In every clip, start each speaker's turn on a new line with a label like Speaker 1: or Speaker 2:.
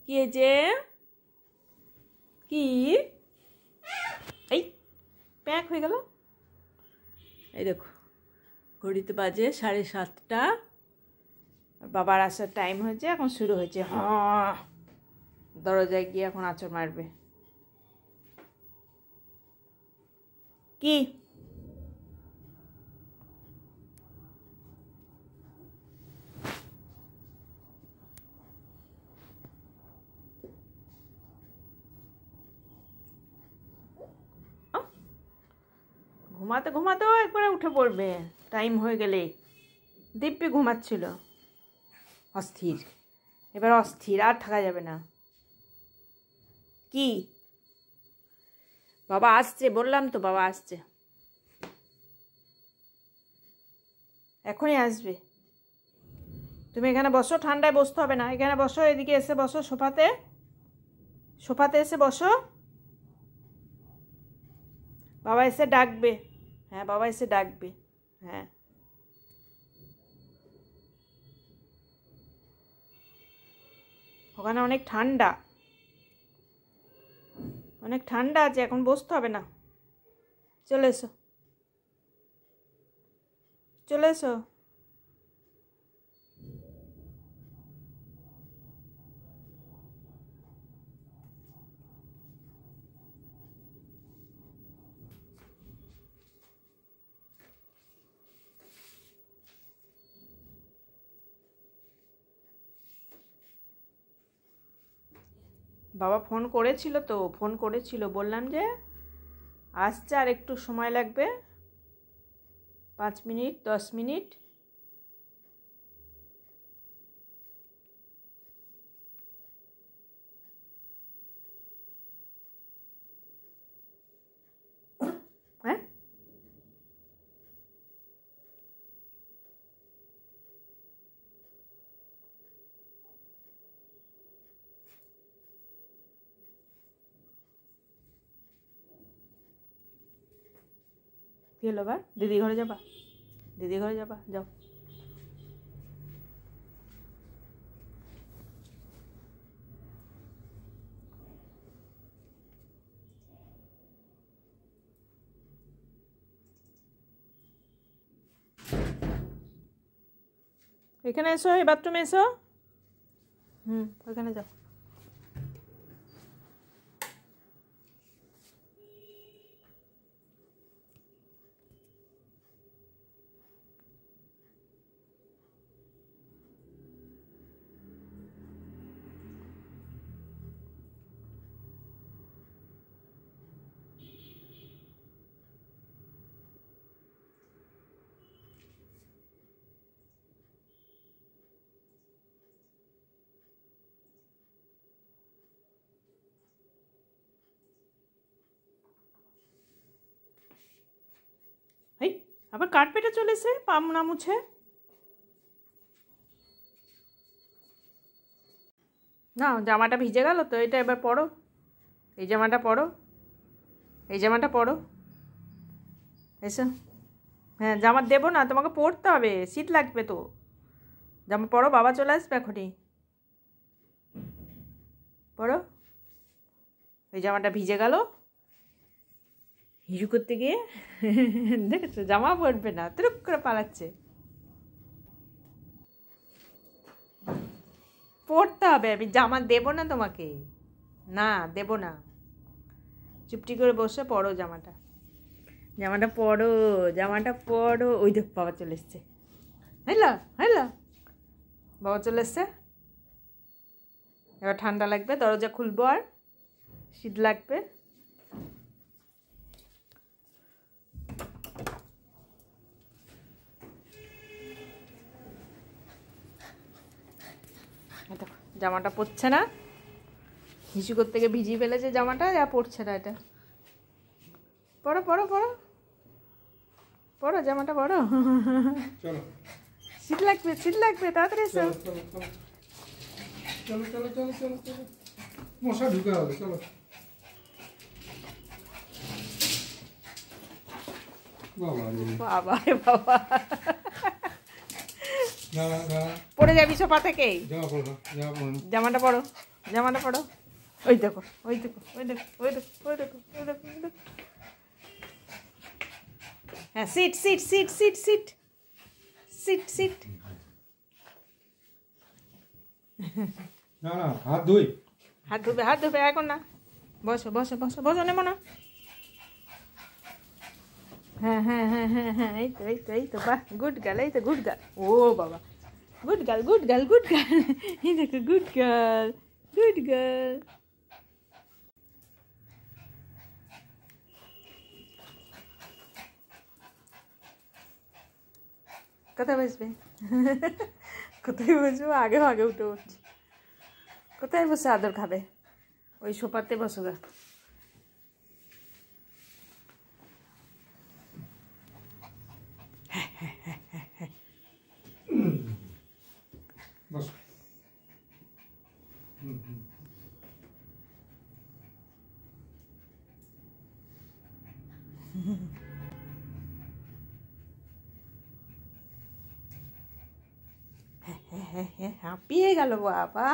Speaker 1: কি যে কি এই প্যাক হয়ে গেল। এই দেখো ঘড়িতে বাজে 7:30। বাবার আসার টাইম হয়েছে, এখন শুরু হয়েছে। হ্যাঁ, দরজায় গিয়ে এখন আঁচড় মারবে। কি ঘুমাতে ঘুমাতেও একবারে উঠে পড়বে টাইম হয়ে গেলে। দিব্যি ঘুমাচ্ছিল, অস্থির। এবার অস্থির, আর থাকা যাবে না। কি বাবা আসছে, বললাম তো বাবা আসছে, এখনই আসবে। তুমি এখানে বসো, ঠান্ডায় বসতে হবে না, এখানে বসো, এদিকে এসে বসো, সোফাতে সোফাতে এসে বসো। বাবা এসে ডাকবে। হ্যাঁ, বাবা এসে ডাকবে। হ্যাঁ, ওখানে অনেক ঠান্ডা, অনেক ঠান্ডা আছে, এখন বসতে হবে না। চলে এসো, চলে এসো। বাবা ফোন করেছিল তো, ফোন করেছিল, বললাম যে আসছে, আর একটু সময় লাগবে, 5 মিনিট 10 মিনিট। হ্যাঁ, কি হলো? বা দিদি ঘরে যাবা? দিদি ঘরে যাবা? যাও। এখানে এসো, এই বাথরুমে এসো। ওখানে যাও। এই আবার কার্পেটে চলেছে, পাম না মুছে। না, জামাটা ভিজে গেল তো, এটা এবার পরো। এই জামাটা পরো, এই জামাটা পরো। এসো। হ্যাঁ, জামা দেবো না, তোমাকে পরতে হবে, শীত লাগবে তো। জামা পরো, বাবা চলে আসবে এখনই। পরো। এই জামাটা ভিজে গেল হিসু করতে গিয়ে। দেখেছো, জামা পরবে না, তুরুক করে পালাচ্ছে। পরতে হবে, আমি জামা দেবো না তোমাকে, না দেবো না। চুপটি করে বসে পরো জামাটা, জামাটা পরো, জামাটা পরো। ওই দেখ বাবা চলে এসছে। হ্যালো হ্যালো, বাবা চলে এসছে। এবার ঠান্ডা লাগবে, দরজা খুলবো, আর শীত লাগবে। দেখো জামাটা পরছে না, হিসু করতে গিয়ে ভিজিয়ে ফেলেছে জামাটা, যা পরছে না এটা। পরো পরো পরো পরো, জামাটা পরো। শীত লাগবে, শীত লাগবে, তাড়াতাড়ি এসো।
Speaker 2: চলো চলো চলো চলো চলো, মশা ঢুকে হবে, চলো। বাবা রে
Speaker 1: বাবা রে বাবা,
Speaker 2: দাঁড়া দাঁড়া
Speaker 1: পড়ে যাবি সোফা থেকে।
Speaker 2: জামা পরো না, জামা পরো না।
Speaker 1: জামাটা পরো, জামাটা পরো। ওই দেখো, ওই দেখো, ওই দেখো, ওই দেখো, ওই দেখো, ওই দেখো, ওই দেখো। হ্যাঁ, sit sit sit sit sit sit sit.
Speaker 2: না না হাত ধুই।
Speaker 1: হাত ধুবে, হাত ধুবে, এখন না। বসো বসো বসো বসো, নেমো না। হ্যাঁ হ্যাঁ হ্যাঁ হ্যাঁ হ্যাঁ, এই তো এই তো এই তো, বাহ, গুড গার্ল, এই তো গুড গার্ল। ও বাবা, good girl good girl good girl. এই দেখো, গুড গার্ল গুড গার্ল। কোথায় বসবে? কোথায় বসবো? আগে আগে উঠে উঠছি। কোথায় বসে আদর খাবে? ওই সোফাতে বসো গা।
Speaker 2: বস।
Speaker 1: হাঁপিয়ে গেল বাবা।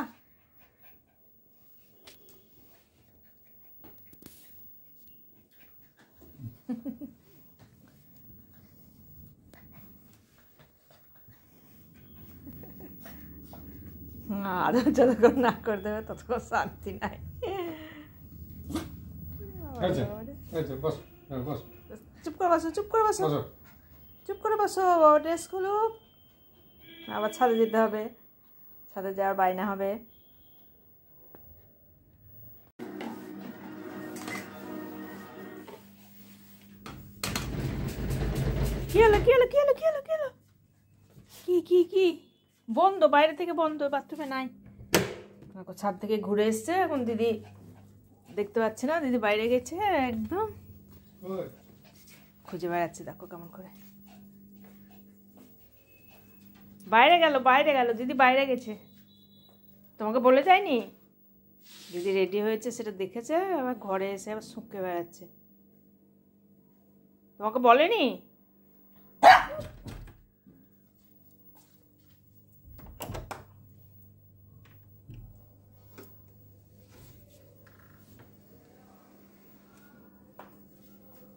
Speaker 1: আদর যতক্ষণ না করে দেবে ততক্ষণ শান্তি নাই।
Speaker 2: বস বস
Speaker 1: চুপ করে বসো, চুপ করে বসো,
Speaker 2: বসো।
Speaker 1: চুপ করে বসো। ড্রেস খুলো, আবার ছাদে যেতে হবে, ছাদে যাওয়ার বায়না হবে। কি হলো কি হলো কি হলো কি হলো কি হলো? কি কি কি? বন্ধ, বাইরে থেকে বন্ধ, বাথরুমে নাই। ছাদ থেকে ঘুরে এসছে, এখন দিদি দেখতে পাচ্ছে না, দিদি বাইরে গেছে একদম। খুঁজে বেড়াচ্ছে, দেখো কেমন করে। বাইরে গেল, বাইরে গেল, দিদি বাইরে গেছে। তোমাকে বলে যায়নি? দিদি রেডি হয়েছে সেটা দেখেছে, আবার ঘরে এসে আবার শুঁকে বেড়াচ্ছে। তোমাকে বলেনি?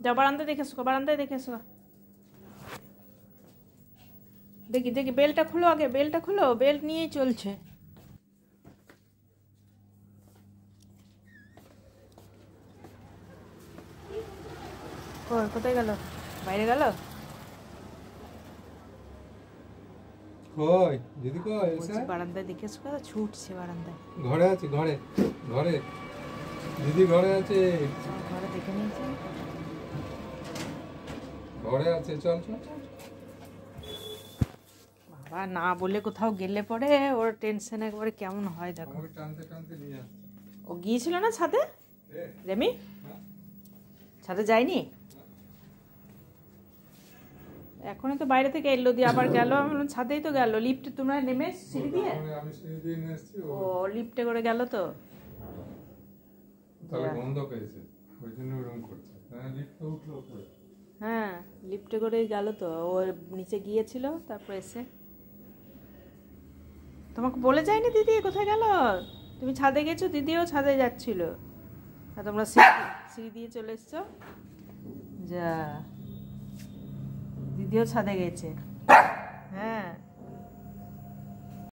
Speaker 1: যাও বারান্দায় দেখে এসো, বারান্দায় দেখে এসো। দেখি দেখি, বেলটা খুলো আগে, বেলটা খুলো, বেল নিয়েই চলছে। কোথায় গেল? বাইরে গেল?
Speaker 2: কই দিদি কই?
Speaker 1: বারান্দায় দেখে এসো, ছুটছে বারান্দায়।
Speaker 2: ঘরে আছে, ঘরে ঘরে দিদি ঘরে আছে,
Speaker 1: ঘরে দেখে নিয়েছে,
Speaker 2: ঘরে আছে। চল চল চল।
Speaker 1: বাবা না বলে কোথাও গেলে পরে ওর টেনশন একবারে কেমন হয় দেখো।
Speaker 2: আমাকে টানতে টানতে নিয়ে আসছে।
Speaker 1: ও গিয়েছিল না ছাদে? রেমি ছাদে যায়নি? এখনই তো বাইরে থেকে এলো, দিয়ে আবার গেল। আমি বললাম ছাদেই তো গেল, লিফটে তোমরা নেমে সিঁড়ি দিয়ে?
Speaker 2: আমি সিঁড়ি দিয়ে নিয়ে এসেছি,
Speaker 1: ও লিফটে করে গেল তো।
Speaker 2: তাহলে বন্ধ পেয়েছে, ওই জন্য ওরকম করছে। হ্যাঁ লিফটে উঠলো উপরে।
Speaker 1: হ্যাঁ লিফটে করেই গেল তো, ওর নিচে গিয়েছিল তারপর এসে। তোমাকে বলে যায়নি দিদি কোথায় গেল? তুমি ছাদে গেছো, দিদিও ছাদে যাচ্ছিল, আর তোমরা সিঁড়ি দিয়ে চলে এসছো। যা, দিদিও ছাদে গেছে। হ্যাঁ